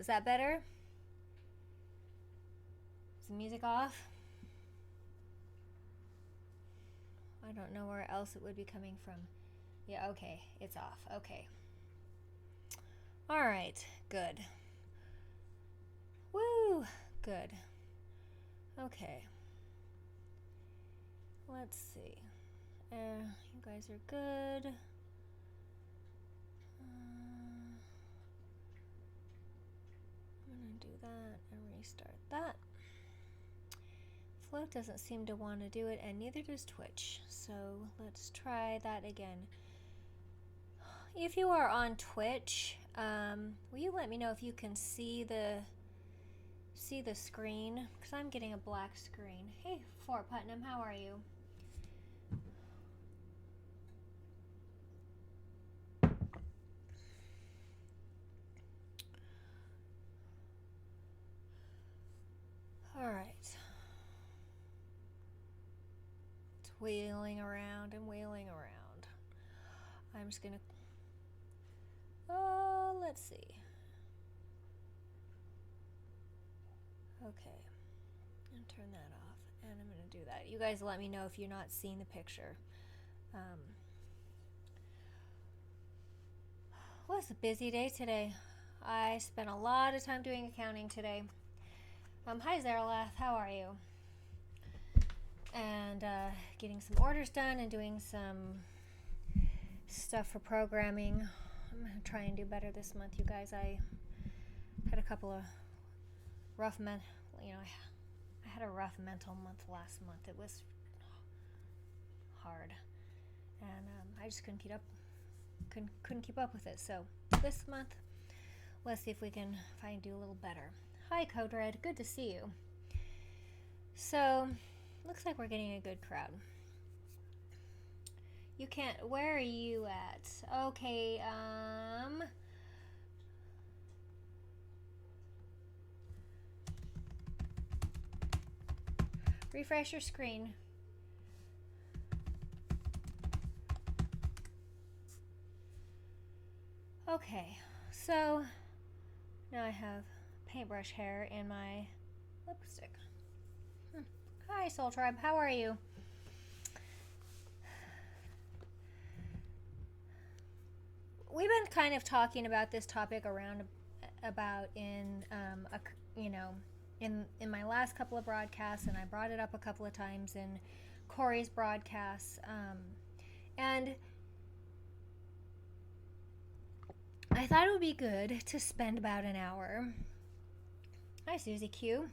Is that better? Is the music off? I don't know where else it would be coming from. Yeah, okay, it's off. Okay. All right, good. Woo, good. Okay. Let's see. You guys are good. I'm gonna do that and restart that. Float doesn't seem to want to do it, and neither does Twitch. So let's try that again. If you are on Twitch, will you let me know if you can see the screen? Because I'm getting a black screen. Hey, Fort Putnam, how are you? All right. It's wheeling around and wheeling around. I'm just gonna. Let's see. Okay. And turn that off. And I'm gonna do that. You guys let me know if you're not seeing the picture. Well, it's a busy day today. I spent a lot of time doing accounting today. Hi Zeralath, how are you? And getting some orders done and doing some stuff for programming. I'm gonna try and do better this month, you guys. I had a couple of rough I had a rough mental month last month. It was hard, and I just couldn't keep up with it. So this month, let's see if we can do a little better. Hi Code Red, good to see you. So looks like we're getting a good crowd. You can't. Where are you at? Okay. Refresh your screen. Okay, so now I have paintbrush hair in my lipstick. Hi, Soul Tribe. How are you? We've been kind of talking about this topic about in in my last couple of broadcasts, and I brought it up a couple of times in Corey's broadcasts, and I thought it would be good to spend about an hour. Hi, Susie Q.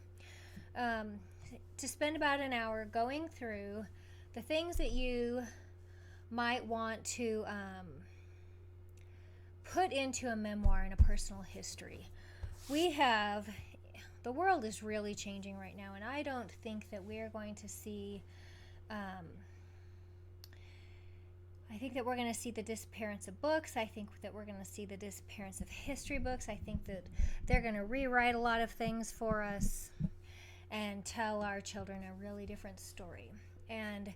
To spend about an hour going through the things that you might want to put into a memoir and a personal history. The world is really changing right now, and I don't think that we're going to see I think that we're going to see the disappearance of books. I think that we're going to see the disappearance of history books. I think that they're going to rewrite a lot of things for us and tell our children a really different story. And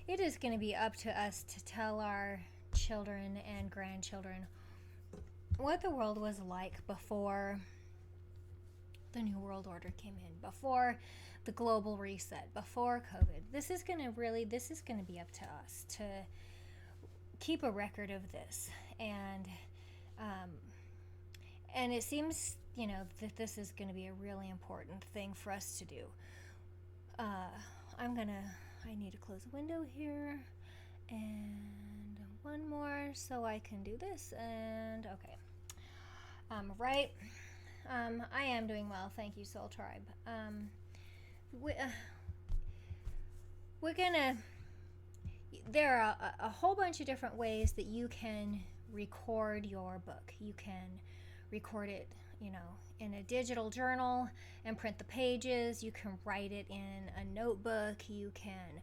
it is going to be up to us to tell our children and grandchildren what the world was like before the New World Order came in, before the global reset, before COVID. This is going to be up to us to keep a record of this. And it seems, that this is going to be a really important thing for us to do. I need to close the window here, and one more so I can do this, and okay. Right. I am doing well, thank you, Soul Tribe. There are a whole bunch of different ways that you can record your book. You can record it, in a digital journal and print the pages. You can write it in a notebook. You can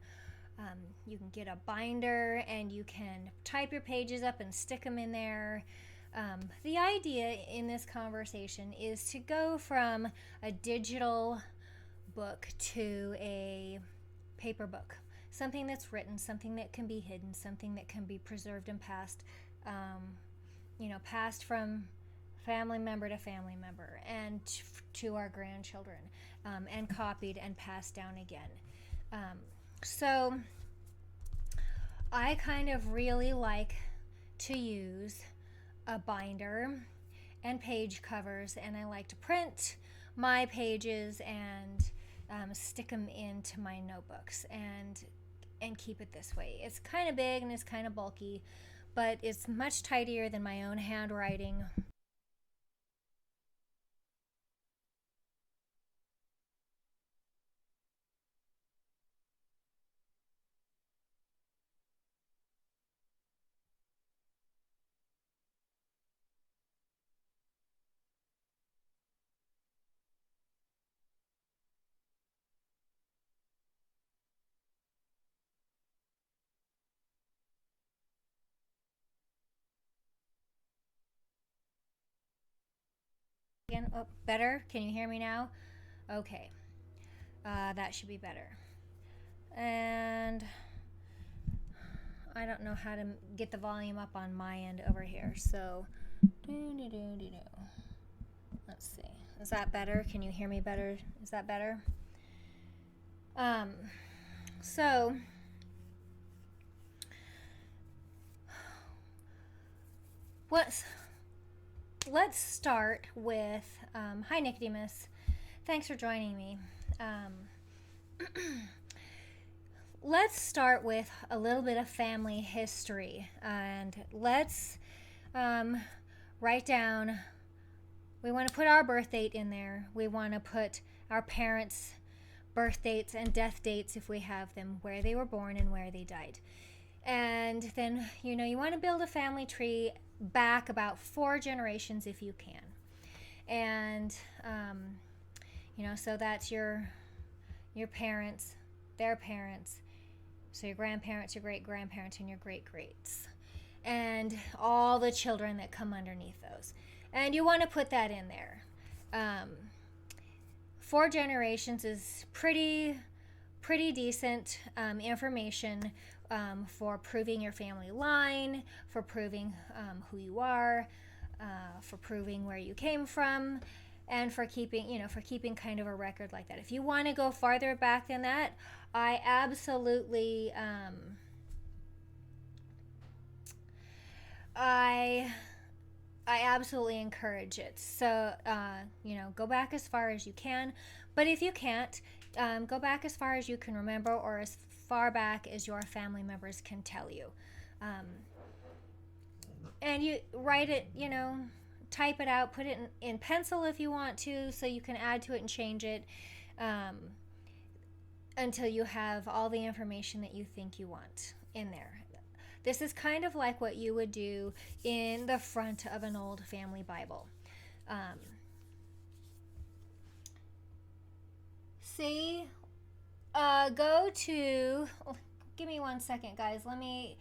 get a binder and you can type your pages up and stick them in there. The idea in this conversation is to go from a digital book to a paper book. Something that's written, something that can be hidden, something that can be preserved and passed, passed from family member to family member, and to our grandchildren, and copied and passed down again. So I kind of really like to use a binder and page covers, and I like to print my pages and stick them into my notebooks and keep it this way. It's kind of big and it's kind of bulky, but it's much tidier than my own handwriting. Again, oh, better? Can you hear me now? Okay, that should be better. And I don't know how to get the volume up on my end over here, so let's see. Is that better? Can you hear me better? Is that better? So let's start with hi Nicodemus, thanks for joining me. Let's start with a little bit of family history, and let's write down, we want to put our birth date in there, we want to put our parents' birth dates and death dates if we have them, where they were born and where they died. And then, you want to build a family tree back about 4 generations if you can. And, so that's your parents, their parents, so your grandparents, your great-grandparents, and your great-greats. And all the children that come underneath those. And you want to put that in there. 4 generations is pretty decent information for proving your family line, for proving who you are, for proving where you came from, and for keeping kind of a record like that. If you want to go farther back than that, I absolutely I absolutely encourage it. So, go back as far as you can. But if you can't, go back as far as you can remember, or as far back as your family members can tell you. And you write it, type it out, put it in pencil if you want to, so you can add to it and change it until you have all the information that you think you want in there. This is kind of like what you would do in the front of an old family Bible. Go to, give me 1 second, guys. Let me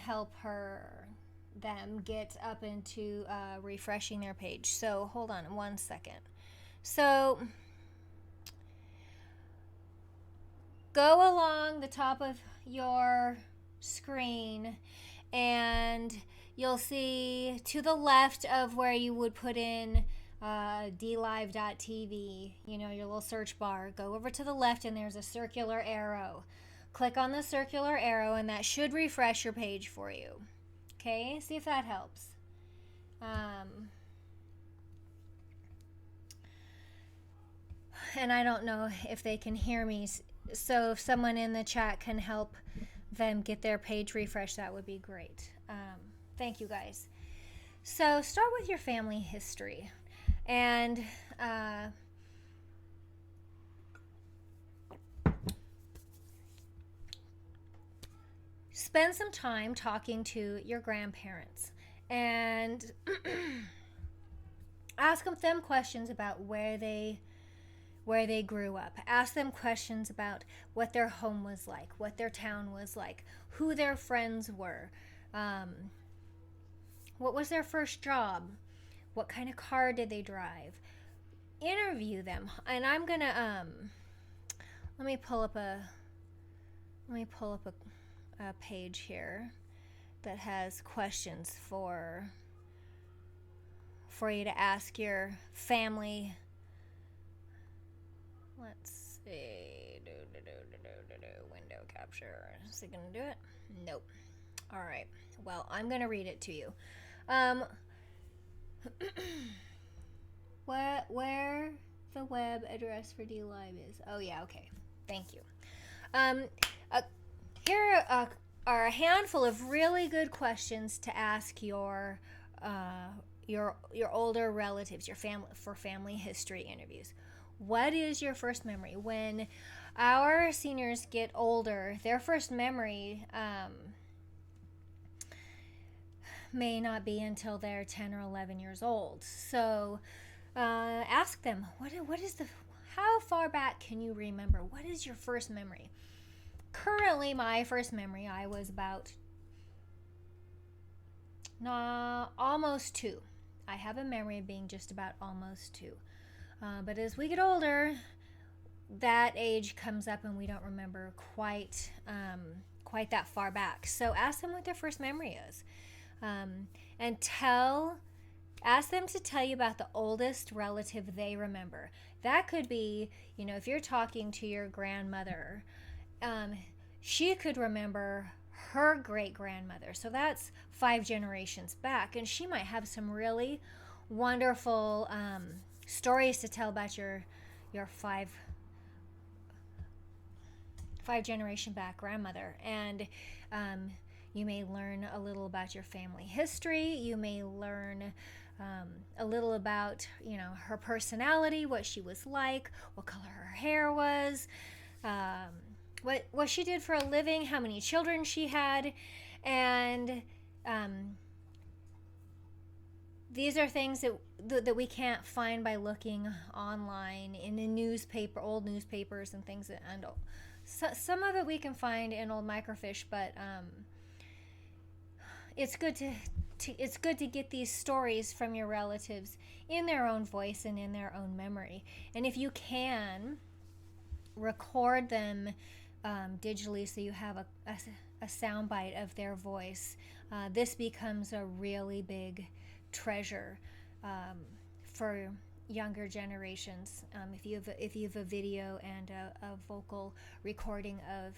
help them get up into refreshing their page. So hold on 1 second. So go along the top of your screen, and you'll see to the left of where you would put in dlive.tv, your little search bar. Go over to the left, and there's a circular arrow. Click on the circular arrow, and that should refresh your page for you. Okay, see if that helps. And I don't know if they can hear me, so if someone in the chat can help them get their page refreshed, that would be great. Thank you, guys. So start with your family history, and spend some time talking to your grandparents, and ask them questions about where they grew up. Ask them questions about what their home was like, what their town was like, who their friends were, what was their first job, what kind of car did they drive. Interview them. And I'm gonna let me pull up a page here that has questions for for you to ask your family. Let's see. Window capture. Is it going to do it? Nope. All right. Well, I'm going to read it to you. Where the web address for DLive is. Oh, yeah. Okay. Thank you. Here are a handful of really good questions to ask your older relatives, your family, for family history interviews. What is your first memory? When our seniors get older, their first memory may not be until they're 10 or 11 years old. So ask them, how far back can you remember? What is your first memory? Currently, my first memory, I was about almost 2. I have a memory of being just about almost 2. But as we get older, that age comes up and we don't remember quite that far back. So ask them what their first memory is. And ask them to tell you about the oldest relative they remember. That could be, if you're talking to your grandmother, she could remember her great-grandmother. So that's 5 generations back. And she might have some really wonderful stories to tell about your 5 generation back grandmother. And you may learn a little about your family history. You may learn a little about, her personality, what she was like, what color her hair was, what she did for a living, how many children she had. And these are things that we can't find by looking online in the old newspapers and things. And some of it we can find in old microfiche, but it's good to get these stories from your relatives in their own voice and in their own memory. And if you can, record them digitally so you have a soundbite of their voice. This becomes a really big treasure for younger generations. If you have a video and a vocal recording of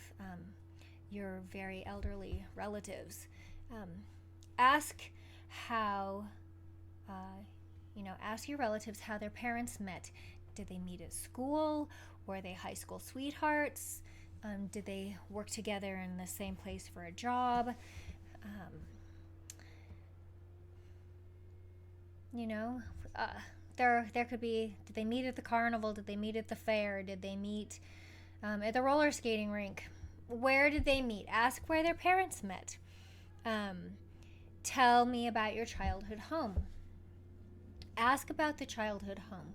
your very elderly relatives, ask your relatives how their parents met. Did they meet at school? Were they high school sweethearts? Did they work together in the same place for a job? There could be, did they meet at the carnival? Did they meet at the fair? Did they meet at the roller skating rink? Where did they meet? Ask where their parents met. Tell me about your childhood home. Ask about the childhood home.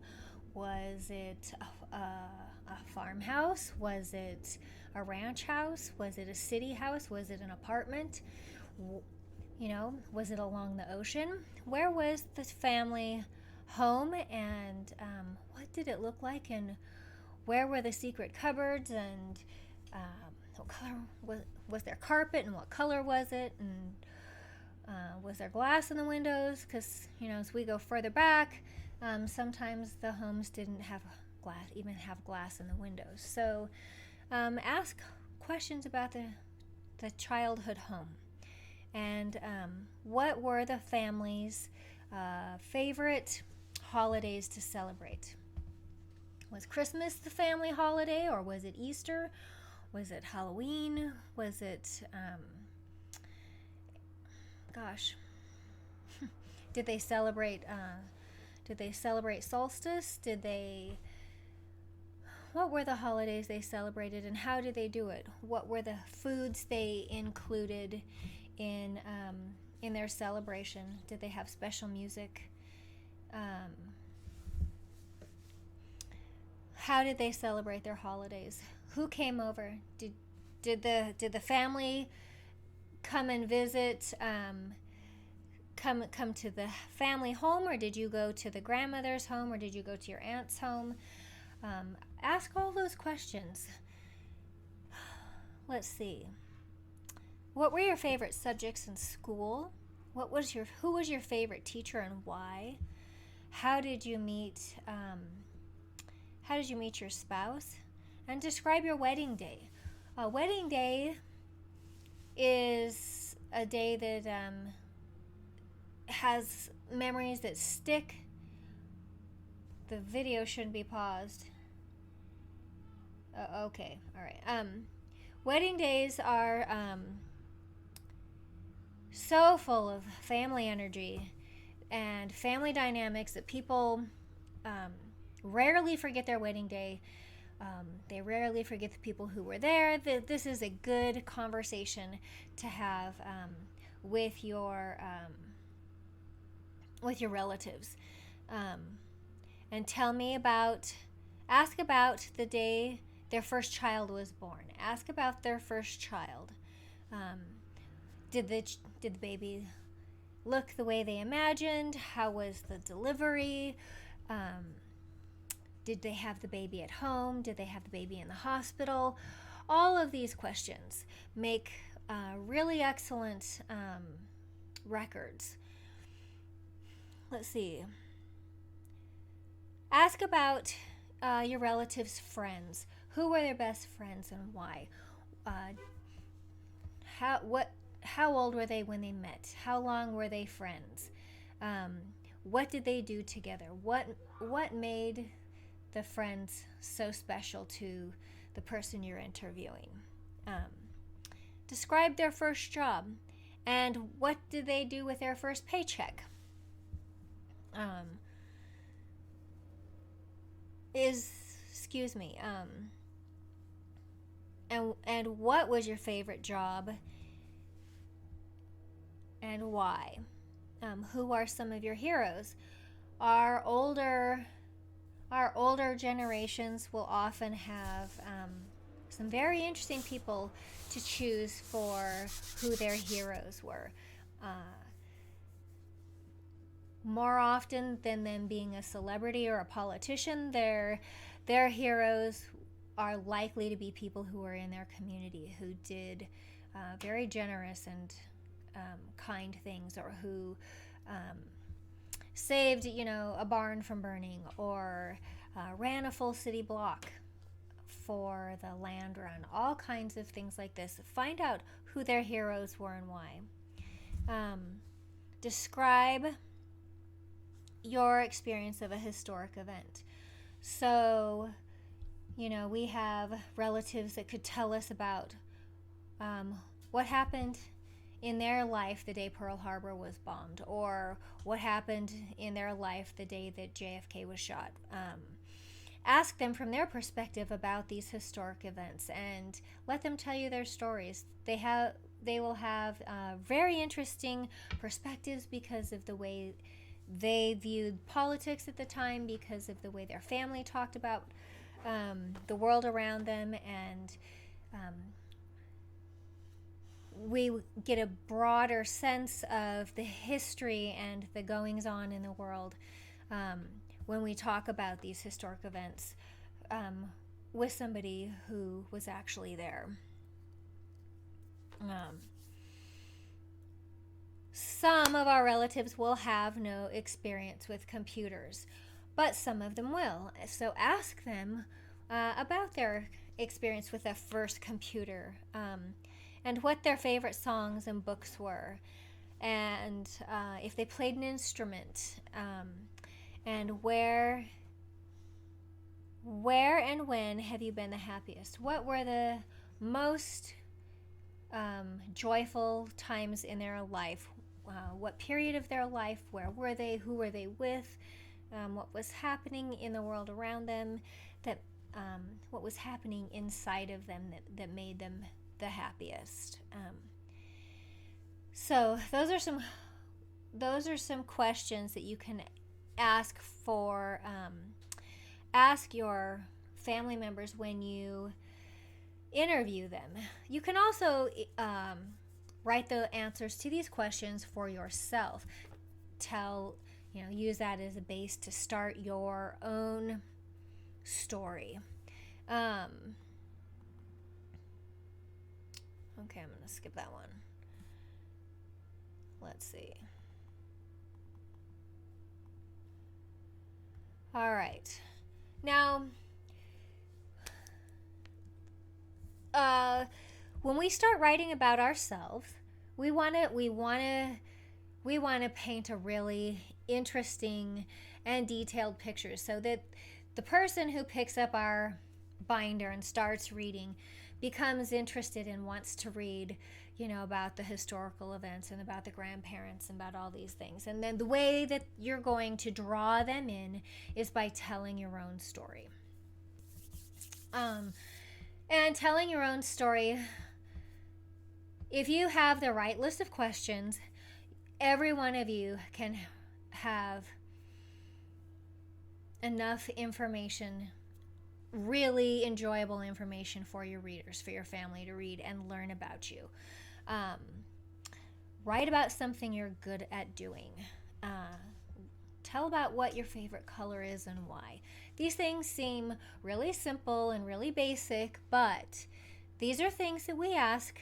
Was it a farmhouse? Was it a ranch house? Was it a city house? Was it an apartment? Was it along the ocean? Where was the family home, and what did it look like, and where were the secret cupboards, and what color was their carpet, and what color was it, and was there glass in the windows? Because as we go further back, sometimes the homes didn't have glass in the windows. So ask questions about the childhood home. And what were the family's favorite holidays to celebrate? Was Christmas the family holiday, or was it Easter? Was it Halloween? Was it, did they celebrate solstice? What were the holidays they celebrated, and how did they do it? What were the foods they included in their celebration? Did they have special music? How did they celebrate their holidays? Who came over? Did the family come and visit? Come to the family home, or did you go to the grandmother's home, or did you go to your aunt's home? Ask all those questions. Let's see. What were your favorite subjects in school? Who was your favorite teacher, and why? How did you meet? How did you meet your spouse? And describe your wedding day. A wedding day is a day that has memories that stick. The video shouldn't be paused. Okay, all right. Wedding days are so full of family energy and family dynamics that people rarely forget their wedding day. They rarely forget the people who were there. This is a good conversation to have with your relatives, and ask about the day their first child was born. Ask about their first child. Did the baby look the way they imagined? How was the delivery? Did they have the baby at home? Did they have the baby in the hospital? All of these questions make really excellent records. Let's see. Ask about your relatives' friends. Who were their best friends and why? How old were they when they met? How long were they friends? What did they do together? What made the friends so special to the person you're interviewing? Describe their first job, and what did they do with their first paycheck? And what was your favorite job and why? Who are some of your heroes? Our older generations will often have some very interesting people to choose for who their heroes were. More often than them being a celebrity or a politician, their heroes are likely to be people who are in their community, who did very generous and kind things, or who saved, a barn from burning, or ran a full city block for the land run. All kinds of things like this. Find out who their heroes were and why. Describe your experience of a historic event. So, we have relatives that could tell us about what happened in their life the day Pearl Harbor was bombed, or what happened in their life the day that JFK was shot. Ask them from their perspective about these historic events and let them tell you their stories. They will have very interesting perspectives because of the way they viewed politics at the time, because of the way their family talked about the world around them, and we get a broader sense of the history and the goings on in the world when we talk about these historic events with somebody who was actually there. Some of our relatives will have no experience with computers, but some of them will. So ask them about their experience with a first computer, and what their favorite songs and books were, and if they played an instrument, and where and when have you been the happiest? What were the most joyful times in their life? What period of their life? Where were they? Who were they with? What was happening in the world around them? What was happening inside of them that made them the happiest? So those are some questions that you can ask your family members when you interview them. You can also write the answers to these questions for yourself. Use that as a base to start your own story. Okay, I'm going to skip that one. Let's see. All right. Now, when we start writing about ourselves, we want to paint a really interesting and detailed picture so that the person who picks up our binder and starts reading becomes interested and wants to read, about the historical events and about the grandparents and about all these things. And then the way that you're going to draw them in is by telling your own story. And telling your own story, if you have the right list of questions, every one of you can have enough information, really enjoyable information for your readers, for your family to read and learn about you. Write about something you're good at doing. Tell about what your favorite color is and why. These things seem really simple and really basic, but these are things that we ask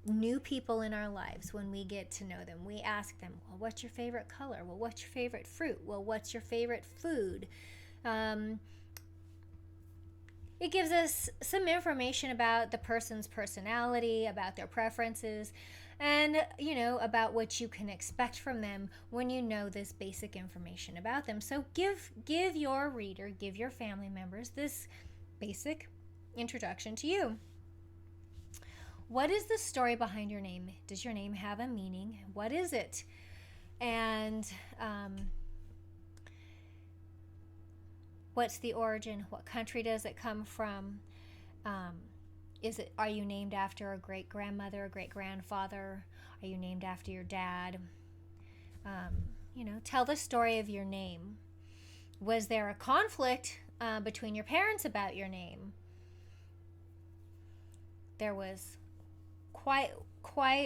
new people in our lives when we get to know them. We ask them, well, what's your favorite color? Well, what's your favorite fruit? Well, what's your favorite food? It gives us some information about the person's personality, about their preferences, and about what you can expect from them when you know this basic information about them. So give your reader, give your family members this basic introduction to you. What is the story behind your name? Does your name have a meaning? What is it? And what's the origin? What country does it come from? Are you named after a great grandmother, a great grandfather? Are you named after your dad? Tell the story of your name. Was there a conflict between your parents about your name? There was quite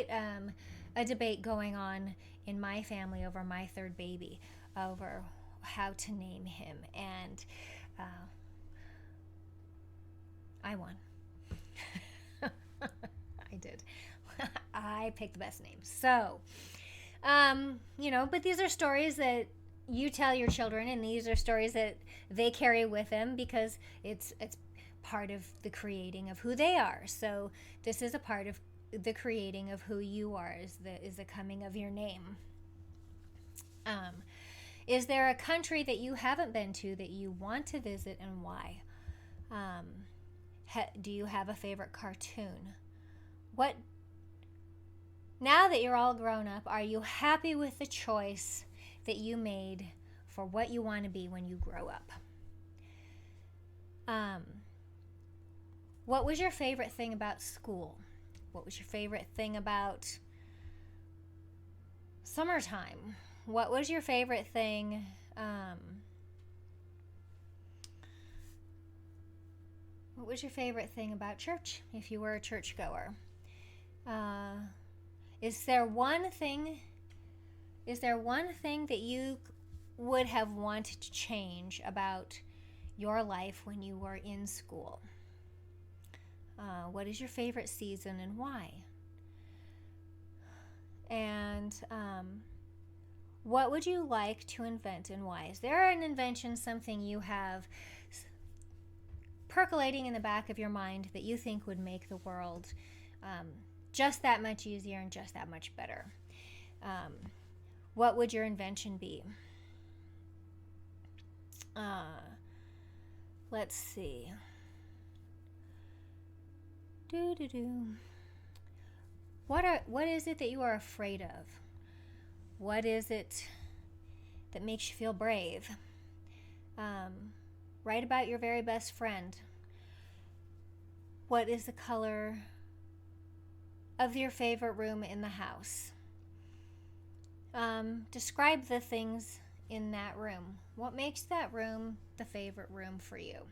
a debate going on in my family over my third baby, over how to name him, and I won. I did. I picked the best name. So, but these are stories that you tell your children, and these are stories that they carry with them because it's part of the creating of who they are. So this is a part of the creating of who you are, is the coming of your name. Is there a country that you haven't been to that you want to visit, and why? Do you have a favorite cartoon? Now that you're all grown up, are you happy with the choice that you made for what you want to be when you grow up? What was your favorite thing about school? What was your favorite thing about summertime? What was your favorite thing? What was your favorite thing about church if you were a churchgoer? Is there one thing that you would have wanted to change about your life when you were in school? What is your favorite season and why? And what would you like to invent and why? Is there an invention, something you have percolating in the back of your mind that you think would make the world just that much easier and just that much better? What would your invention be? Let's see. What is it that you are afraid of? What is it that makes you feel brave? Write about your very best friend. What is the color of your favorite room in the house? Describe the things in that room. What makes that room the favorite room for you?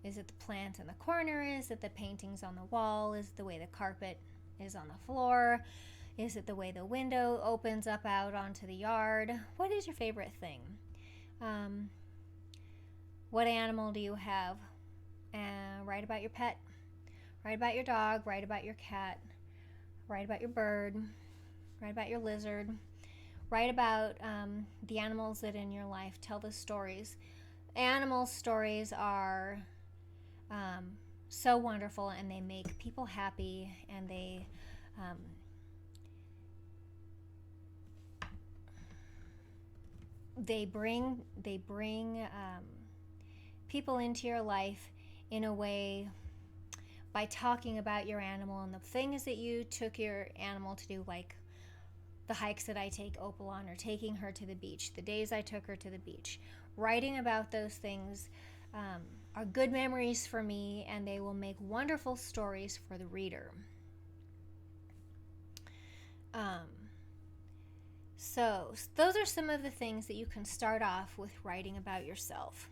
Is it the plant in the corner? Is it the paintings on the wall? Is it the way the carpet is on the floor? Is it the way the window opens up out onto the yard? What is your favorite thing? What animal do you have? Write about your pet. Write about your dog. Write about your cat. Write about your bird. Write about your lizard. Write about the animals that in your life. Tell the stories Animal stories are so wonderful, and they make people happy, and um, they bring people into your life in a way by talking about your animal and the things that you took your animal to do, like the hikes that I take Opal on, or taking her to the beach, the days I took her to the beach. Writing about those things are good memories for me, and they will make wonderful stories for the reader. Um, so, those are some of the things that you can start off with writing about yourself.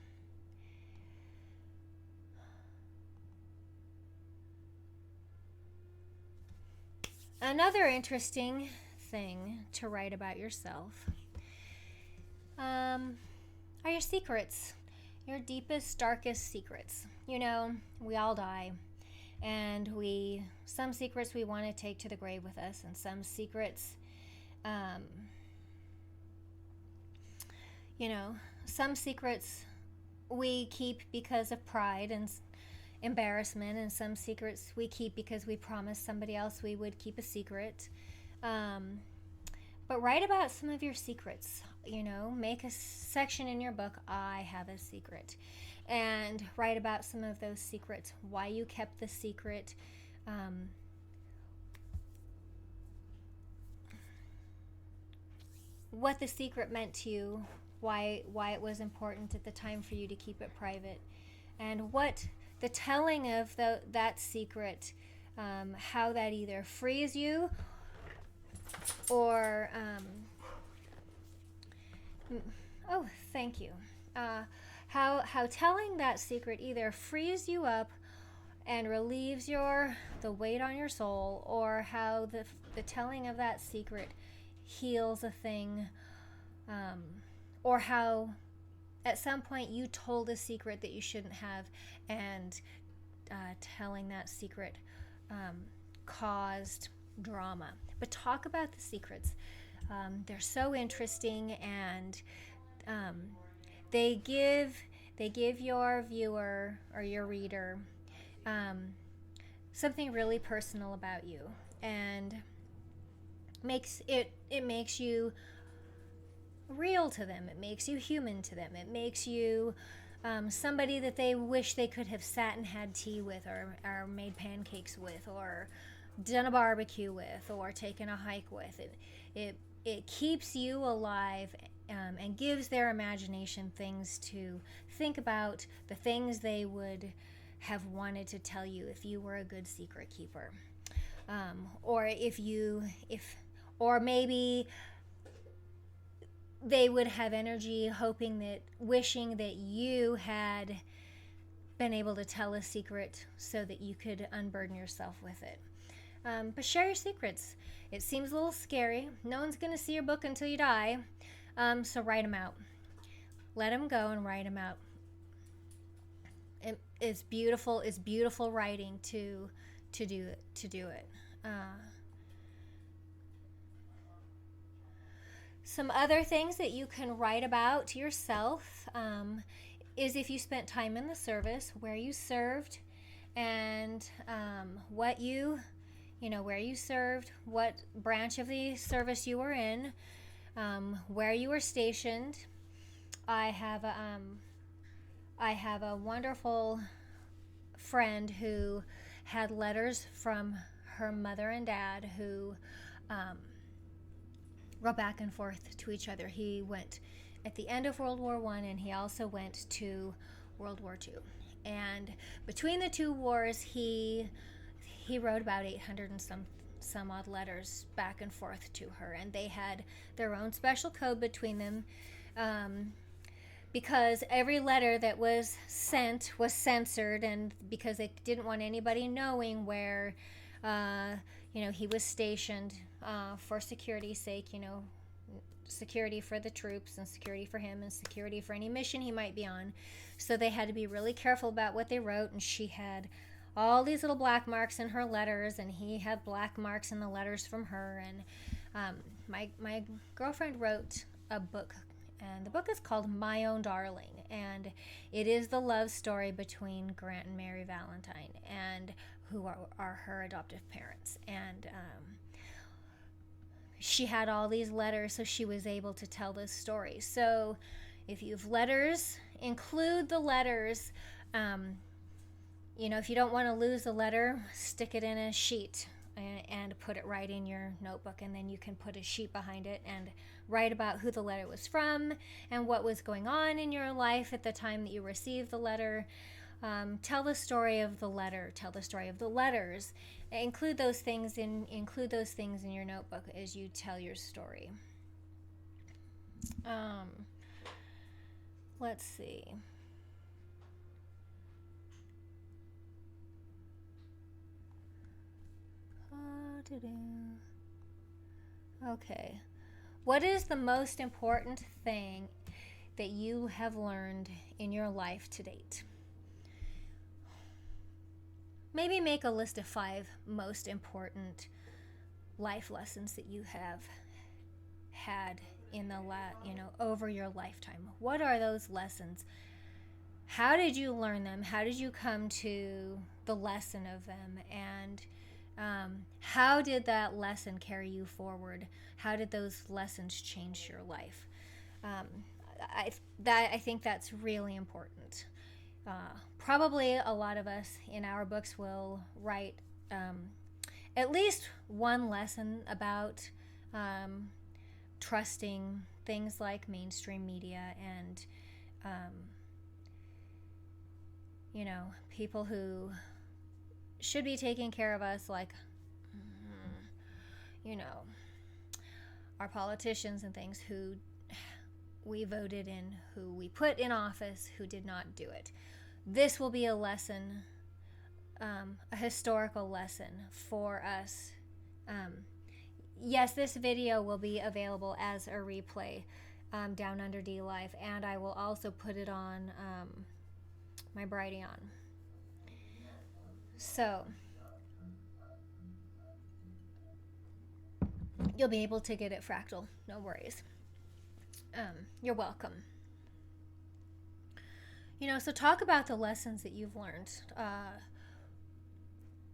Another interesting thing to write about yourself are your secrets, your deepest, darkest secrets. You know, we all die, and some secrets we want to take to the grave with us, and some secrets, um, you know, some secrets we keep because of pride and embarrassment, and some secrets we keep because we promised somebody else we would keep a secret. Um, but write about some of your secrets. You know, make a section in your book, I have a secret, and write about some of those secrets, why you kept the secret, what the secret meant to you, why it was important at the time for you to keep it private, and what the telling of that secret, how that either frees you or oh, thank you. How telling that secret either frees you up and relieves the weight on your soul, or how the telling of that secret heals a thing, or how at some point you told a secret that you shouldn't have, and telling that secret caused drama. But talk about the secrets. They're so interesting, and they give your viewer or your reader something really personal about you, and it makes you real to them. It makes you human to them. It makes you somebody that they wish they could have sat and had tea with, or made pancakes with, or done a barbecue with, or taken a hike with. It keeps you alive, and gives their imagination things to think about, the things they would have wanted to tell you if you were a good secret keeper, or maybe they would have energy wishing that you had been able to tell a secret so that you could unburden yourself with it. But share your secrets. It seems a little scary. No one's going to see your book until you die. So write them out. Let them go and write them out. It's beautiful. It's beautiful writing to do it. Some other things that you can write about yourself is if you spent time in the service, where you served, and where you served, what branch of the service you were in, where you were stationed. I have a wonderful friend who had letters from her mother and dad, who wrote back and forth to each other. He went at the end of World War I, and he also went to World War II. And between the two wars, he wrote about 800 and some odd letters back and forth to her, and they had their own special code between them, because every letter that was sent was censored, and because they didn't want anybody knowing where he was stationed, for security's sake, security for the troops, and security for him, and security for any mission he might be on. So they had to be really careful about what they wrote, and she had all these little black marks in her letters, and he had black marks in the letters from her. And my girlfriend wrote a book. And the book is called My Own Darling, and it is the love story between Grant and Mary Valentine, and who are her adoptive parents. And she had all these letters, so she was able to tell this story. So if you have letters, include the letters. If you don't want to lose a letter, stick it in a sheet and put it right in your notebook, and then you can put a sheet behind it and write about who the letter was from and what was going on in your life at the time that you received the letter. Tell the story of the letter. Tell the story of the letters. Include those things in your notebook as you tell your story. Let's see. Okay. What is the most important thing that you have learned in your life to date? Maybe make a list of 5 most important life lessons that you have had in the over your lifetime. What are those lessons? How did you learn them? How did you come to the lesson of them? And how did that lesson carry you forward? How did those lessons change your life? I think that's really important. Probably a lot of us in our books will write at least one lesson about trusting things like mainstream media and people who should be taking care of us, like our politicians and things who we voted in, who we put in office, who did not do it. This will be a lesson, a historical lesson for us. Yes, this video will be available as a replay down under DLive, and I will also put it on my Brighteon. So you'll be able to get it fractal, no worries. You're welcome. So talk about the lessons that you've learned.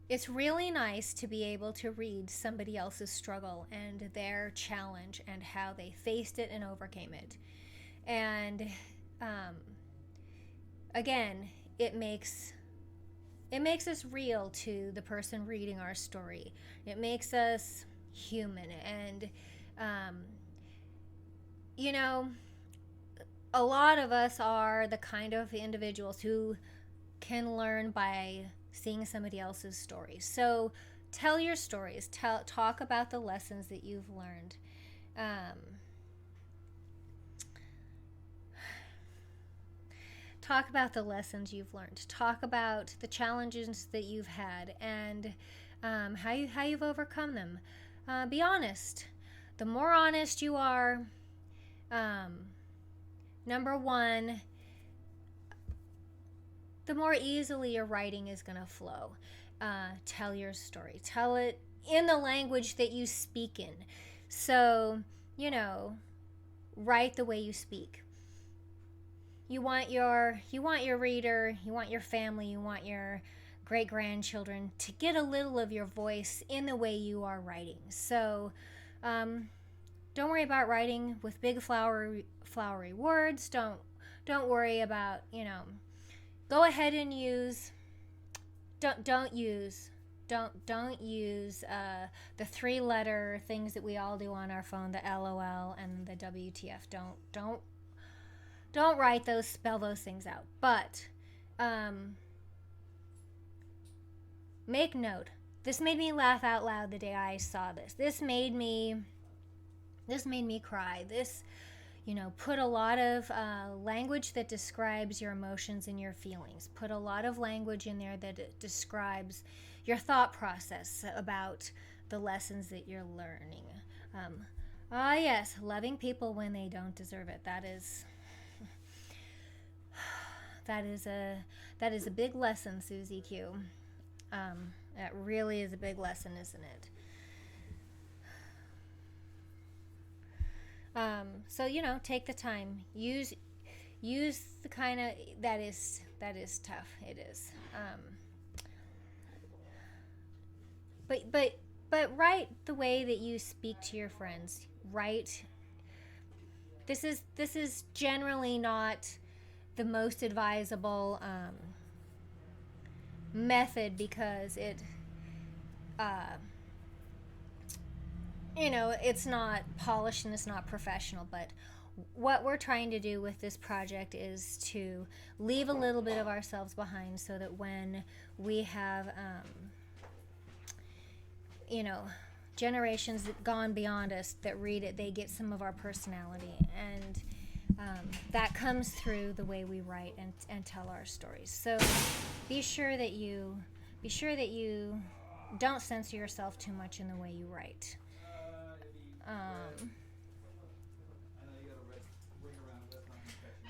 It's really nice to be able to read somebody else's struggle and their challenge and how they faced it and overcame it. And again, it makes us real to the person reading our story. It makes us human. And a lot of us are the kind of individuals who can learn by seeing somebody else's stories. So tell your stories. Talk about the lessons that you've learned. Talk about the lessons you've learned. Talk about the challenges that you've had and how you've overcome them. Be honest. The more honest you are, number one, the more easily your writing is going to flow. Tell your story. Tell it in the language that you speak in. So, write the way you speak. You want your reader, you want your family, you want your great-grandchildren to get a little of your voice in the way you are writing. So don't worry about writing with big flowery words. Don't worry about, go ahead and don't use the 3-letter things that we all do on our phone, the LOL and the WTF. Don't write those, spell those things out. But make note. This made me laugh out loud the day I saw this. This made me cry. This, put a lot of language that describes your emotions and your feelings. Put a lot of language in there that describes your thought process about the lessons that you're learning. Yes, loving people when they don't deserve it. That is a big lesson, Susie Q. That really is a big lesson, isn't it? So take the time. Use the kind of that is tough. It is. But write the way that you speak to your friends. Write. This is generally not the most advisable method because uh, it's not polished and it's not professional. But what we're trying to do with this project is to leave a little bit of ourselves behind so that when we have generations that gone beyond us that read it, they get some of our personality, and that comes through the way we write and tell our stories. So be sure that you don't censor yourself too much in the way you write.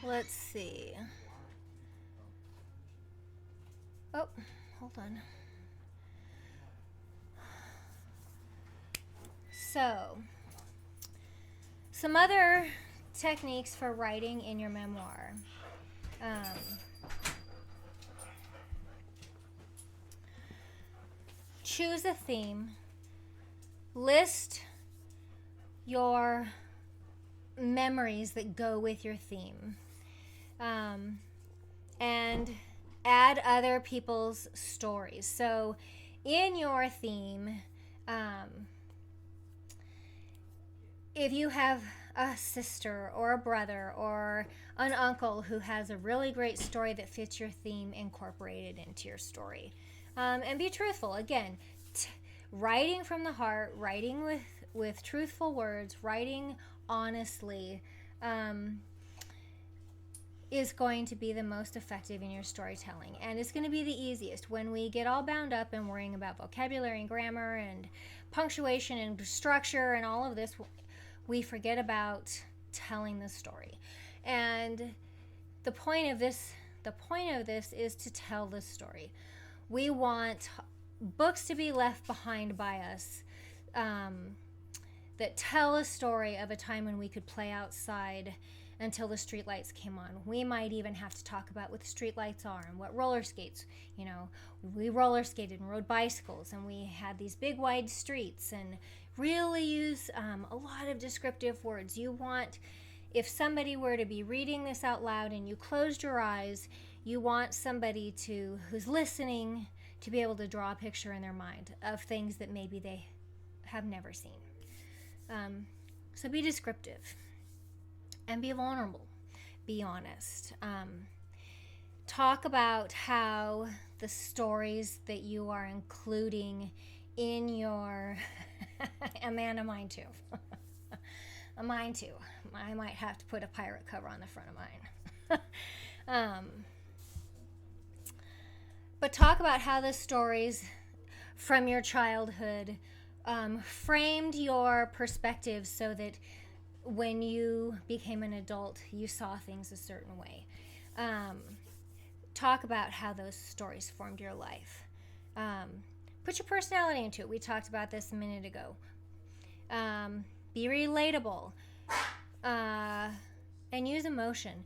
Let's see. Oh, hold on. So, some other techniques for writing in your memoir. Choose a theme. List your memories that go with your theme. And add other people's stories. So, in your theme, if you have a sister or a brother or an uncle who has a really great story that fits your theme, incorporate it into your story. And be truthful. Again, writing from the heart, writing with truthful words, writing honestly is going to be the most effective in your storytelling. And it's going to be the easiest. When we get all bound up in worrying about vocabulary and grammar and punctuation and structure and all of this, we forget about telling the story. And the point of this is to tell the story. We want books to be left behind by us that tell a story of a time when we could play outside until the streetlights came on. We might even have to talk about what the streetlights are and what roller skates. We roller skated and rode bicycles, and we had these big wide streets, and really use a lot of descriptive words. If somebody were to be reading this out loud and you closed your eyes, you want somebody who's listening to be able to draw a picture in their mind of things that maybe they have never seen. So be descriptive and be vulnerable. Be honest. Talk about how the stories that you are including in your Amanda, mine too. Mine too. I might have to put a pirate cover on the front of mine. But talk about how the stories from your childhood framed your perspective so that when you became an adult, you saw things a certain way. Talk about how those stories formed your life. Put your personality into it. We talked about this a minute ago. Be relatable. And use emotion.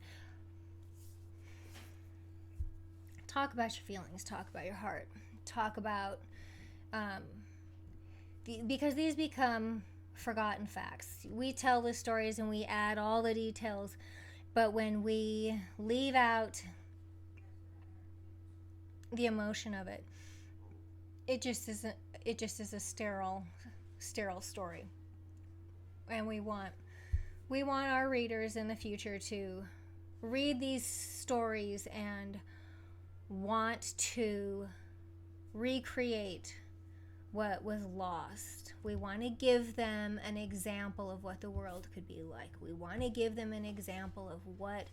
Talk about your feelings. Talk about your heart. Talk about... because these become forgotten facts. We tell the stories and we add all the details, but when we leave out the emotion of it, it just is a sterile story. And we want our readers in the future to read these stories and want to recreate what was lost. We want to give them an example of what the world could be like. We want to give them an example of what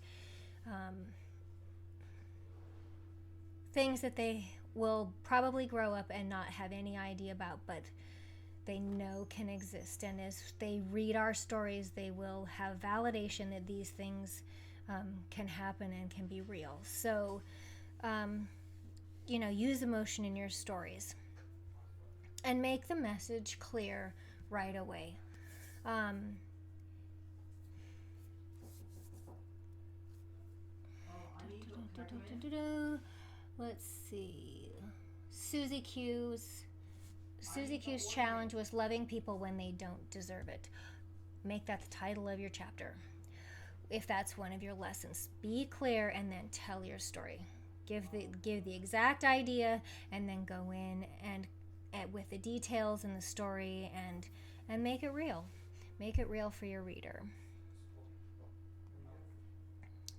things that they will probably grow up and not have any idea about, but they know can exist. And as they read our stories, they will have validation that these things can happen and can be real. So, use emotion in your stories. And make the message clear right away. Let's see. Susie Q's challenge was loving people when they don't deserve it. Make that the title of your chapter. If that's one of your lessons, be clear and then tell your story. Give the exact idea and then go in and with the details and the story and make it real. Make it real for your reader.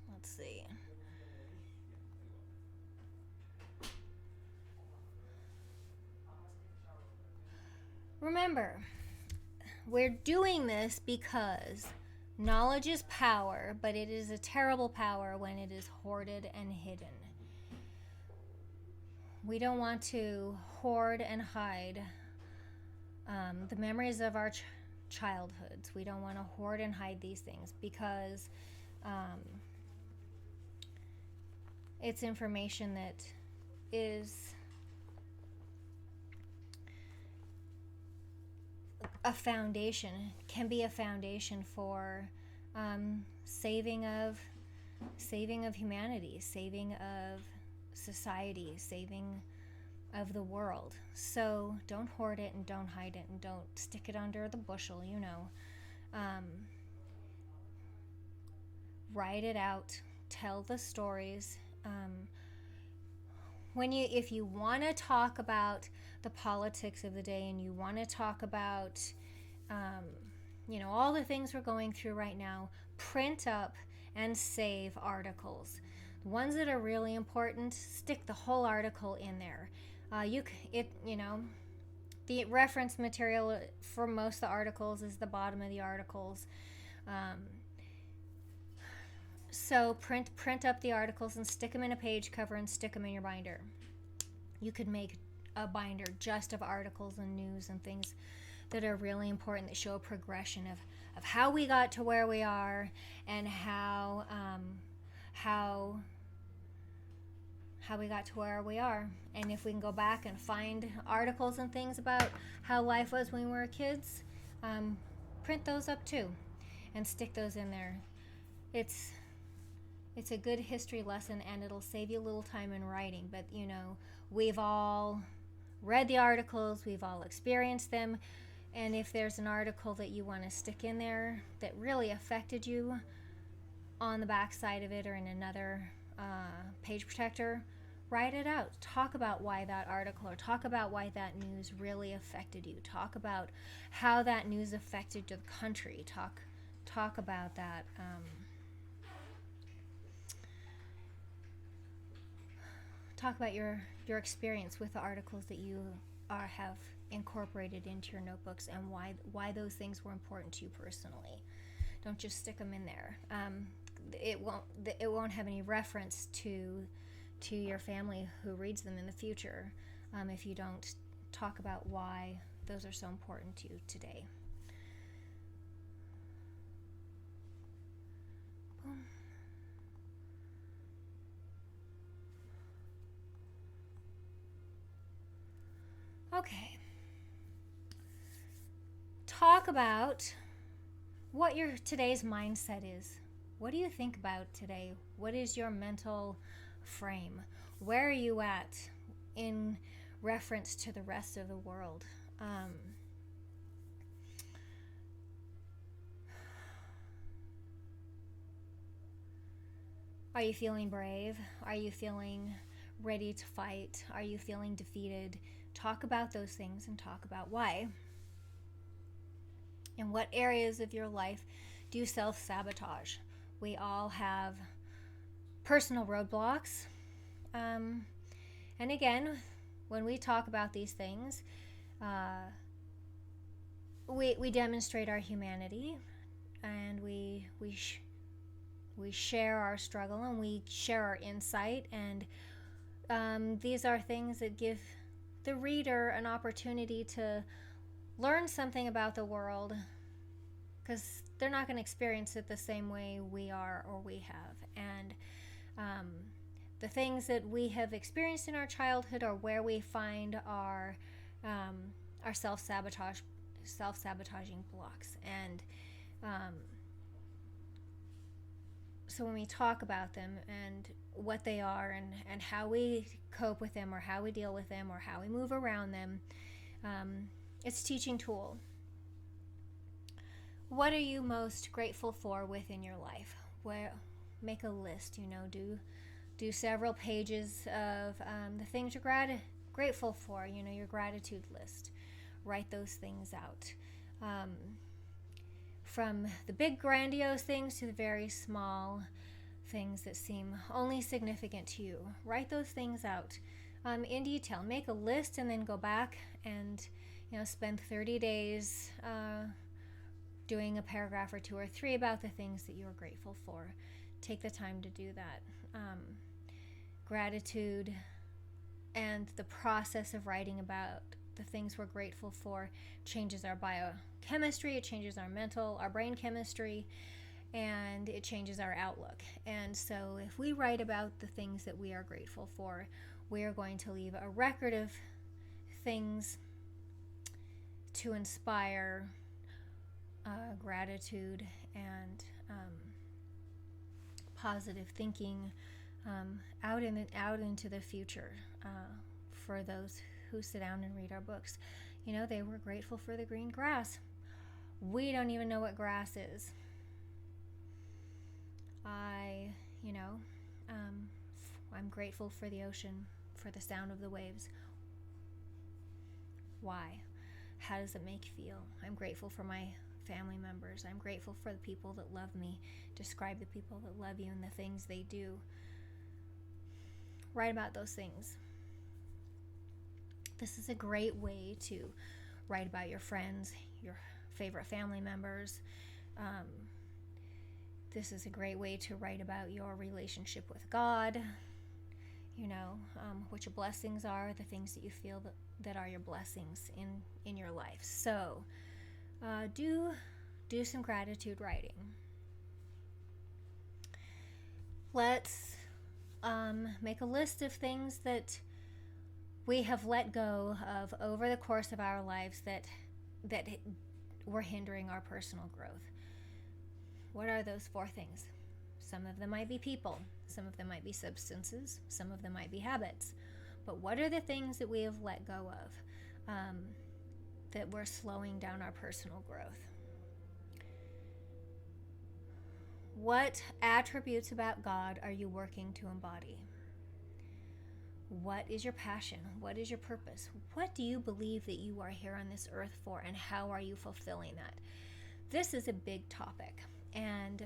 Let's see. Remember, we're doing this because knowledge is power, but it is a terrible power when it is hoarded and hidden. We don't want to hoard and hide the memories of our childhoods. We don't want to hoard and hide these things because it's information that is a foundation, can be a foundation for saving of humanity, saving of society, saving of the world. So don't hoard it and don't hide it and don't stick it under the bushel, write it out, tell the stories. If you want to talk about the politics of the day and you want to talk about all the things we're going through right now, print up and save articles. The ones that are really important, stick the whole article in there. The reference material for most of the articles is the bottom of the articles. So print up the articles and stick them in a page cover and stick them in your binder. You could make a binder just of articles and news and things that are really important, that show a progression of how we got to where we are and how we got to where we are. And if we can go back and find articles and things about how life was when we were kids, print those up too and stick those in there. It's a good history lesson and it'll save you a little time in writing. But we've all read the articles, we've all experienced them, and if there's an article that you want to stick in there that really affected you on the back side of it or in another page protector, write it out. Talk about why that article or talk about why that news really affected you. Talk about how that news affected the country. Talk about that. Talk about your experience with the articles that you have incorporated into your notebooks and why those things were important to you personally. Don't just stick them in there. It won't have any reference to your family who reads them in the future if you don't talk about why those are so important to you today. Boom. Okay. Talk about what your today's mindset is. What do you think about today? What is your mental frame? Where are you at in reference to the rest of the world? Are you feeling brave? Are you feeling ready to fight? Are you feeling defeated? Talk about those things and talk about why. In what areas of your life do you self-sabotage? We all have personal roadblocks. And again, when we talk about these things, we demonstrate our humanity and we share our struggle and we share our insight. And these are things that give the reader an opportunity to learn something about the world, because they're not going to experience it the same way we are or we have. And the things that we have experienced in our childhood are where we find our self-sabotaging blocks. And so when we talk about them and what they are and how we cope with them or how we deal with them or how we move around them. It's a teaching tool. What are you most grateful for within your life? Make a list, do several pages of the things you're grateful for, your gratitude list. Write those things out. From the big grandiose things to the very small things that seem only significant to you. Write those things out in detail. Make a list and then go back and spend 30 days doing a paragraph or 2 or 3 about the things that you're grateful for. Take the time to do that. Gratitude and the process of writing about the things we're grateful for changes our biochemistry, it changes our brain chemistry, and it changes our outlook. And so if we write about the things that we are grateful for, we are going to leave a record of things to inspire gratitude and positive thinking out into the future for those who sit down and read our books. They were grateful for the green grass. We don't even know what grass is. I'm grateful for the ocean, for the sound of the waves. Why? How does it make you feel? I'm grateful for my family members. I'm grateful for the people that love me. Describe the people that love you and the things they do. Write about those things. This is a great way to write about your friends, your favorite family members. This is a great way to write about your relationship with God. What your blessings are, the things that you feel that are your blessings in your life. So do some gratitude writing. Let's make a list of things that we have let go of over the course of our lives that were hindering our personal growth. What are those 4 things? Some of them might be people. Some of them might be substances. Some of them might be habits. But what are the things that we have let go of that were slowing down our personal growth? What attributes about God are you working to embody? What is your passion? What is your purpose? What do you believe that you are here on this earth for, and how are you fulfilling that? This is a big topic, and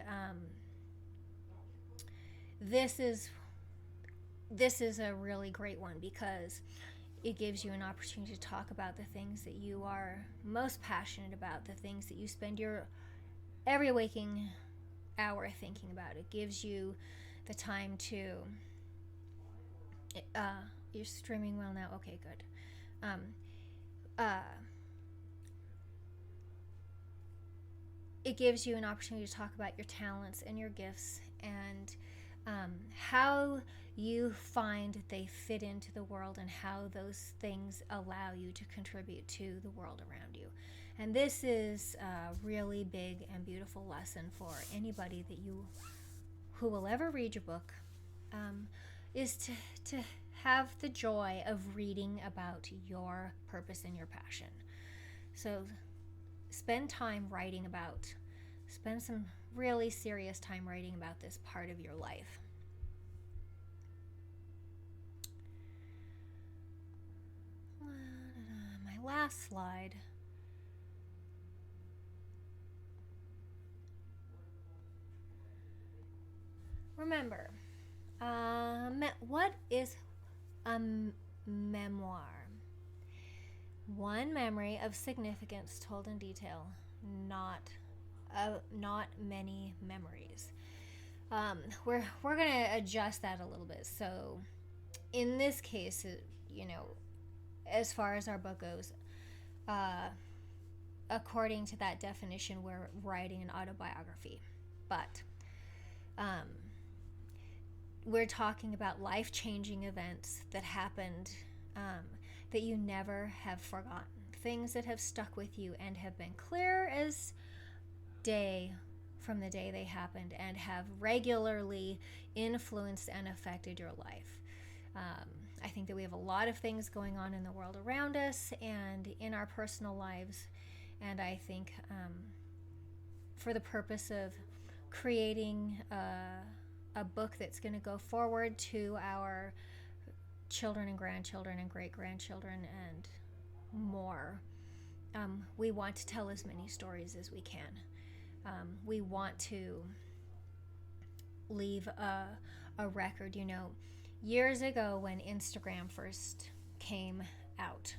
this is a really great one because it gives you an opportunity to talk about the things that you are most passionate about, the things that you spend your every waking hour thinking about. It gives you the time to you're streaming well now. Okay, good. It gives you an opportunity to talk about your talents and your gifts and how you find they fit into the world and how those things allow you to contribute to the world around you. And this is a really big and beautiful lesson for anybody who will ever read your book, is to have the joy of reading about your purpose and your passion. So spend some really serious time writing about this part of your life. My last slide. Remember, what is a memoir? One memory of significance told in detail, not many memories. We're going to adjust that a little bit. So in this case, as far as our book goes, according to that definition, we're writing an autobiography. But we're talking about life-changing events that happened that you never have forgotten. Things that have stuck with you and have been clear as day from the day they happened and have regularly influenced and affected your life. I think that we have a lot of things going on in the world around us and in our personal lives. And I think for the purpose of creating a book that's going to go forward to our children and grandchildren and great-grandchildren and more, we want to tell as many stories as we can. We want to leave a record. You know, years ago when Instagram first came out,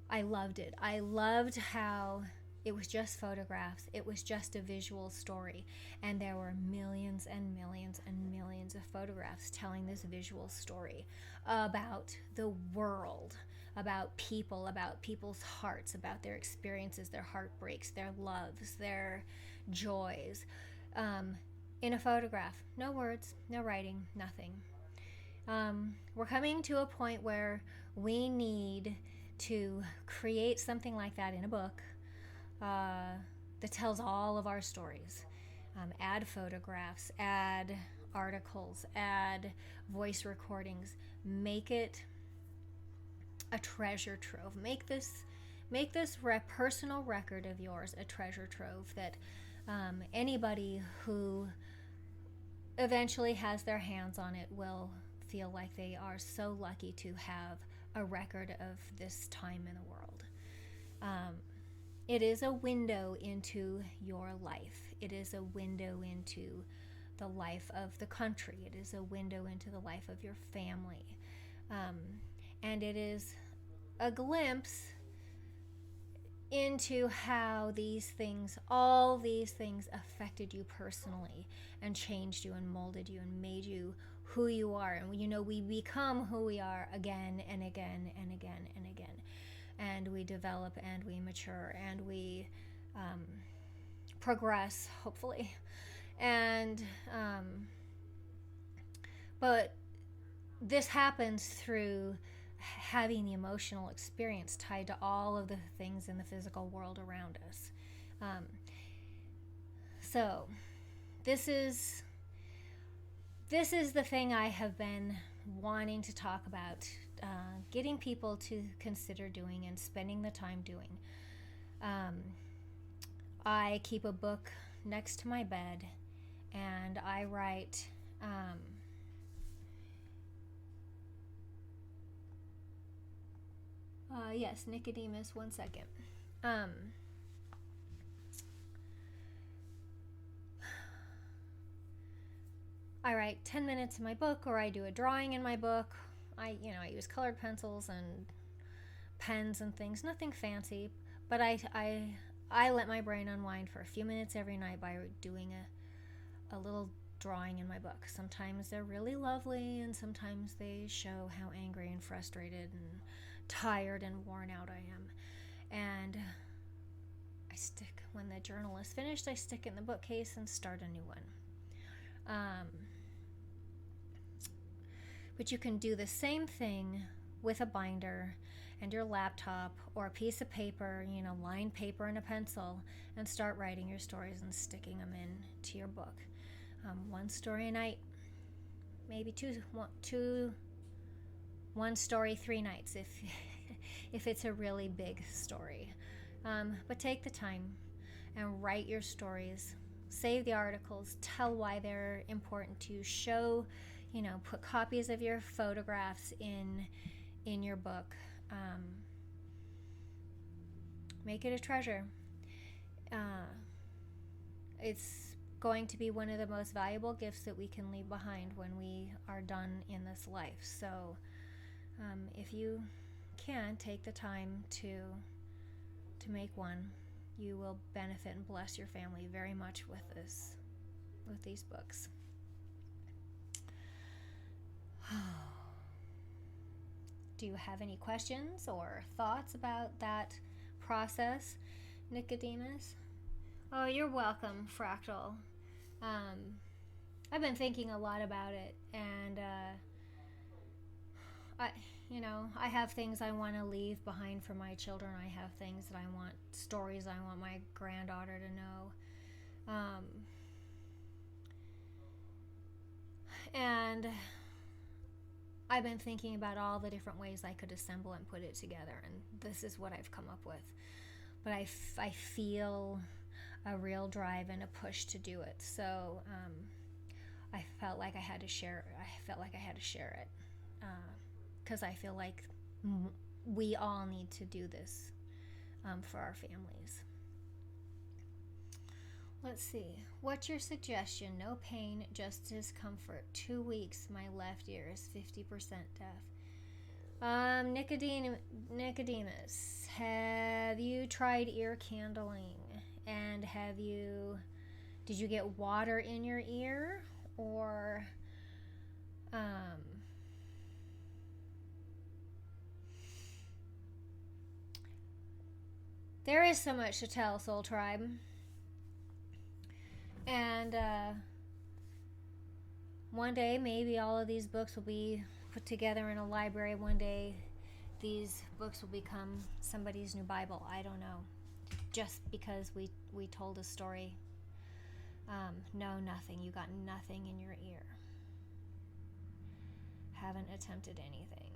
I loved it. I loved how it was just photographs. It was just a visual story. And there were millions and millions and millions of photographs telling this visual story about the world, about people, about people's hearts, about their experiences, their heartbreaks, their loves, their joys. In a photograph, no words, no writing, nothing. We're coming to a point where we need to create something like that in a book that tells all of our stories. Add photographs, add articles, add voice recordings. Make it a treasure trove. Make this personal record of yours a treasure trove that anybody who eventually has their hands on it will feel like they are so lucky to have a record of this time in the world. It is a window into your life. It is a window into the life of the country. It is a window into the life of your family. And it is a glimpse into how all these things affected you personally and changed you and molded you and made you who you are. And you know, we become who we are again and again and again and again. And we develop and we mature and we progress, hopefully. And but this happens through having the emotional experience tied to all of the things in the physical world around us. So this is the thing I have been wanting to talk about, getting people to consider doing and spending the time doing. I keep a book next to my bed and I write yes, Nicodemus, 1 second. I write 10 minutes in my book, or I do a drawing in my book. I use colored pencils and pens and things, nothing fancy, but I let my brain unwind for a few minutes every night by doing a little drawing in my book. Sometimes they're really lovely, and sometimes they show how angry and frustrated and tired and worn out I am. And when the journal is finished, I stick it in the bookcase and start a new one. But you can do the same thing with a binder and your laptop or a piece of paper, lined paper and a pencil, and start writing your stories and sticking them into your book. One story a night, maybe one story 3 nights if it's a really big story. But take the time and write your stories, save the articles, tell why they're important to you, show, put copies of your photographs in your book. Make it a treasure. It's going to be one of the most valuable gifts that we can leave behind when we are done in this life. So if you can take the time to make one, you will benefit and bless your family very much with these books. Do you have any questions or thoughts about that process, Nicodemus? Oh, you're welcome, Fractal. I've been thinking a lot about it, and I have things I want to leave behind for my children. I have things that stories I want my granddaughter to know. Um, and I've been thinking about all the different ways I could assemble and put it together, and this is what I've come up with. But I feel a real drive and a push to do it. So I felt like I had to share. It because I feel like we all need to do this for our families. Let's see. What's your suggestion? No pain, just discomfort. 2 weeks. My left ear is 50% deaf. Nicodemus, have you tried ear candling? And did you get water in your ear? Or, there is so much to tell, Soul Tribe. And one day, maybe all of these books will be put together in a library. One day, these books will become somebody's new Bible. I don't know. Just because we told a story. No, nothing. You got nothing in your ear. Haven't attempted anything.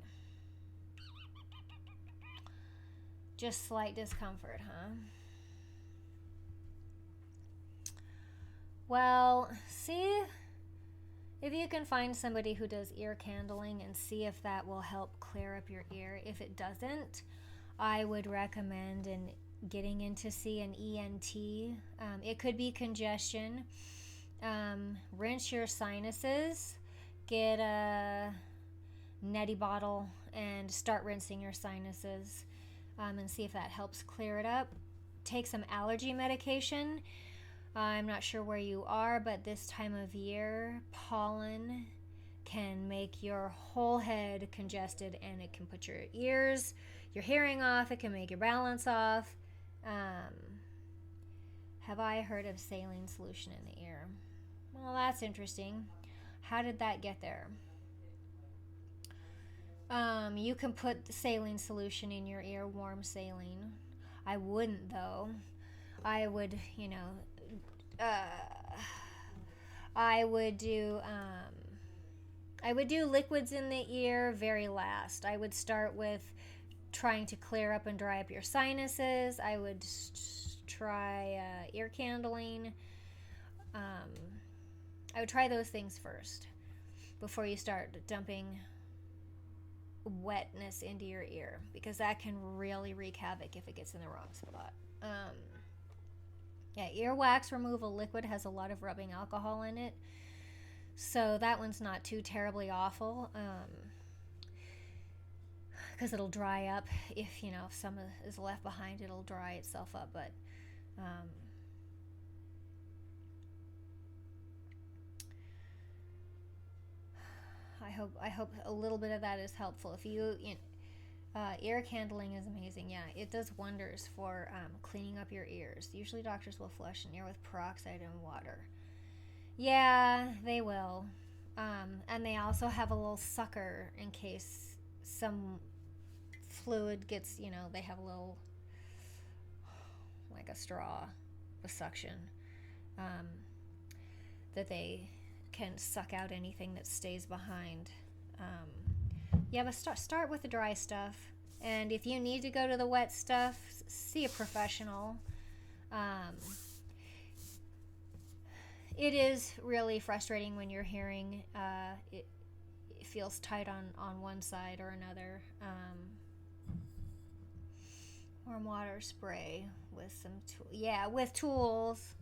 Just slight discomfort, huh? Well, see if you can find somebody who does ear candling and see if that will help clear up your ear. If it doesn't, I would recommend getting in to see an ENT. It could be congestion. Rinse your sinuses. Get a neti bottle and start rinsing your sinuses and see if that helps clear it up. Take some allergy medication. I'm not sure where you are, but this time of year, pollen can make your whole head congested, and it can put your ears, your hearing off. It can make your balance off. Have I heard of saline solution in the ear? Well, that's interesting. How did that get there? You can put saline solution in your ear, warm saline. I wouldn't, though. I would, I would do liquids in the ear very last. I would start with trying to clear up and dry up your sinuses. I would try ear candling. I would try those things first before you start dumping wetness into your ear, because that can really wreak havoc if it gets in the wrong spot. Earwax removal liquid has a lot of rubbing alcohol in it, so that one's not too terribly awful, because it'll dry up. If some is left behind, it'll dry itself up. But I hope a little bit of that is helpful. If ear candling is amazing. Yeah, it does wonders for cleaning up your ears. Usually doctors will flush an ear with peroxide and water. Yeah, they will. And they also have a little sucker in case some fluid gets, they have a little, like a straw, a suction, that they can suck out anything that stays behind. But start with the dry stuff, and if you need to go to the wet stuff, see a professional. It is really frustrating when you're hearing it feels tight on one side or another. Warm water spray with some with tools.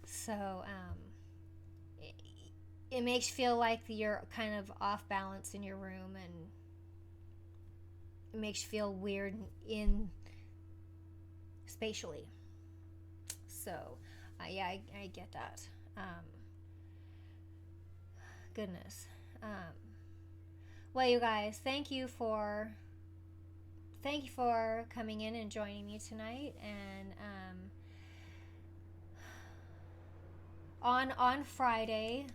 So it makes you feel like you're kind of off balance in your room, and it makes you feel weird in spatially. So I get that. Goodness. Well, you guys, thank you for coming in and joining me tonight. And on Friday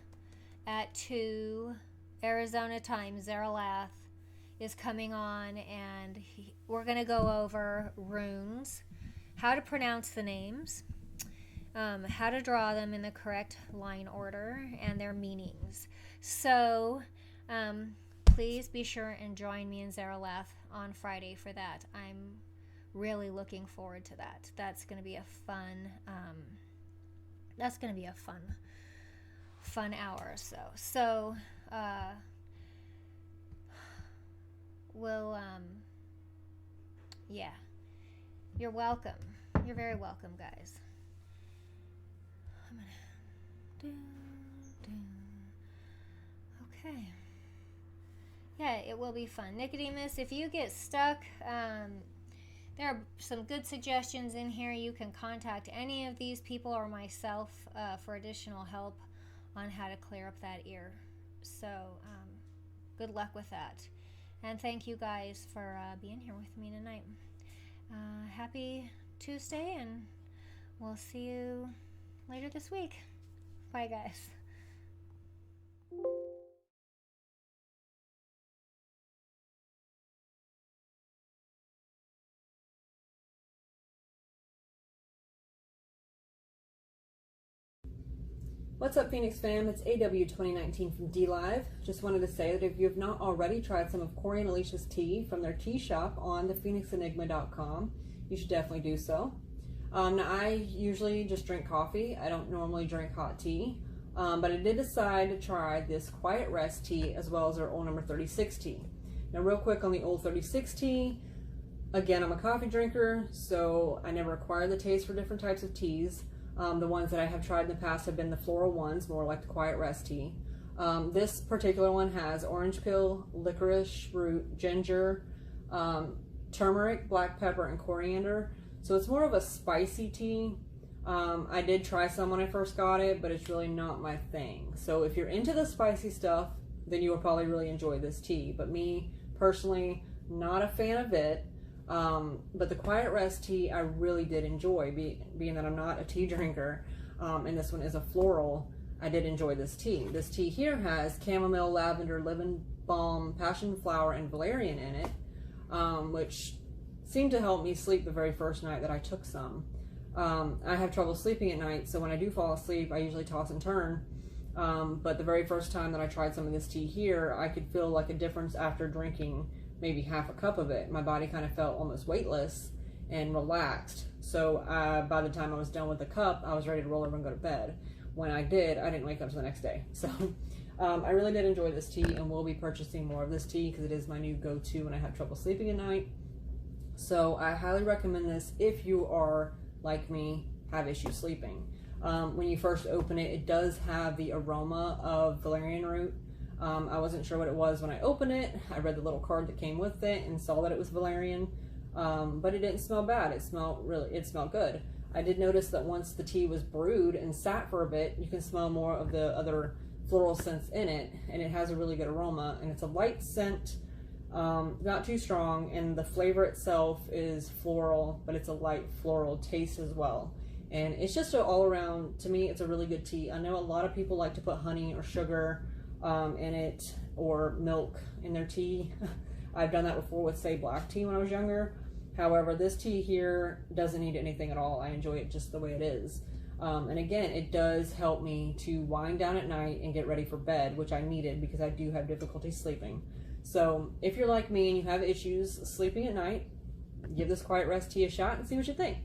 at 2 Arizona time, Zaralath is coming on, and we're going to go over runes, how to pronounce the names, how to draw them in the correct line order, and their meanings. So please be sure and join me in Zaralath on Friday for that. I'm really looking forward to that. That's going to be a fun hour or so. So we'll yeah, you're welcome. You're very welcome, guys. I'm gonna okay. Yeah, it will be fun. Nicodemus, if you get stuck, there are some good suggestions in here. You can contact any of these people or myself for additional help on how to clear up that ear. So good luck with that. And thank you guys for being here with me tonight. Happy Tuesday, and we'll see you later this week. Bye, guys. What's up, Phoenix fam? It's AW 2019 from DLive. Just wanted to say that if you have not already tried some of Corey and Alicia's tea from their tea shop on thephoenixenigma.com, you should definitely do so. Now, I usually just drink coffee. I don't normally drink hot tea, but I did decide to try this Quiet Rest tea as well as their Old Number 36 tea. Now, real quick on the Old 36 tea, again, I'm a coffee drinker, so I never acquired the taste for different types of teas. The ones that I have tried in the past have been the floral ones, more like the Quiet Rest tea. This particular one has orange peel, licorice root, ginger, turmeric, black pepper, and coriander. So it's more of a spicy tea. I did try some when I first got it, but it's really not my thing. So if you're into the spicy stuff, then you will probably really enjoy this tea. But me, personally, not a fan of it. But the Quiet Rest tea I really did enjoy, being that I'm not a tea drinker, and this one is a floral. I did enjoy this tea. This tea here has chamomile, lavender, lemon balm, passion flower, and valerian in it, which seemed to help me sleep the very first night that I took some. I have trouble sleeping at night, so when I do fall asleep, I usually toss and turn. But the very first time that I tried some of this tea here, I could feel like a difference after drinking maybe half a cup of it. My body kind of felt almost weightless and relaxed. So by the time I was done with the cup, I was ready to roll over and go to bed. When I did, I didn't wake up until the next day. So I really did enjoy this tea, and will be purchasing more of this tea because it is my new go-to when I have trouble sleeping at night. So I highly recommend this if you are, like me, have issues sleeping. When you first open it, it does have the aroma of valerian root. I wasn't sure what it was when I opened it. I read the little card that came with it and saw that it was valerian, but it didn't smell bad. It smelled good. I did notice that once the tea was brewed and sat for a bit, you can smell more of the other floral scents in it, and it has a really good aroma, and it's a light scent, not too strong, and the flavor itself is floral, but it's a light floral taste as well. And it's just all around, to me, it's a really good tea. I know a lot of people like to put honey or sugar in it, or milk in their tea. I've done that before with, say, black tea when I was younger. However, this tea here doesn't need anything at all. I enjoy it just the way it is. And again, it does help me to wind down at night and get ready for bed, which I needed because I do have difficulty sleeping. So if you're like me and you have issues sleeping at night, give this Quiet Rest tea a shot and see what you think.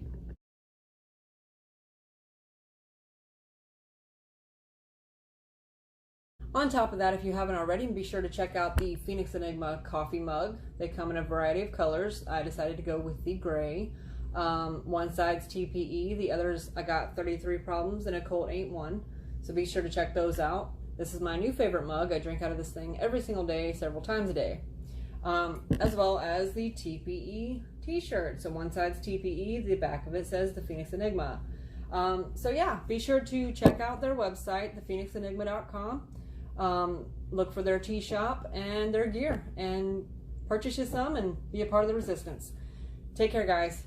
On top of that, if you haven't already, be sure to check out the Phoenix Enigma coffee mug. They come in a variety of colors. I decided to go with the gray. One side's TPE, the others I got 33 problems and a cold ain't one. So be sure to check those out. This is my new favorite mug. I drink out of this thing every single day, several times a day. As well as the TPE t-shirt. So one side's TPE, the back of it says the Phoenix Enigma. So yeah, be sure to check out their website, thephoenixenigma.com. Look for their tea shop and their gear, and purchase you some and be a part of the resistance. Take care, guys.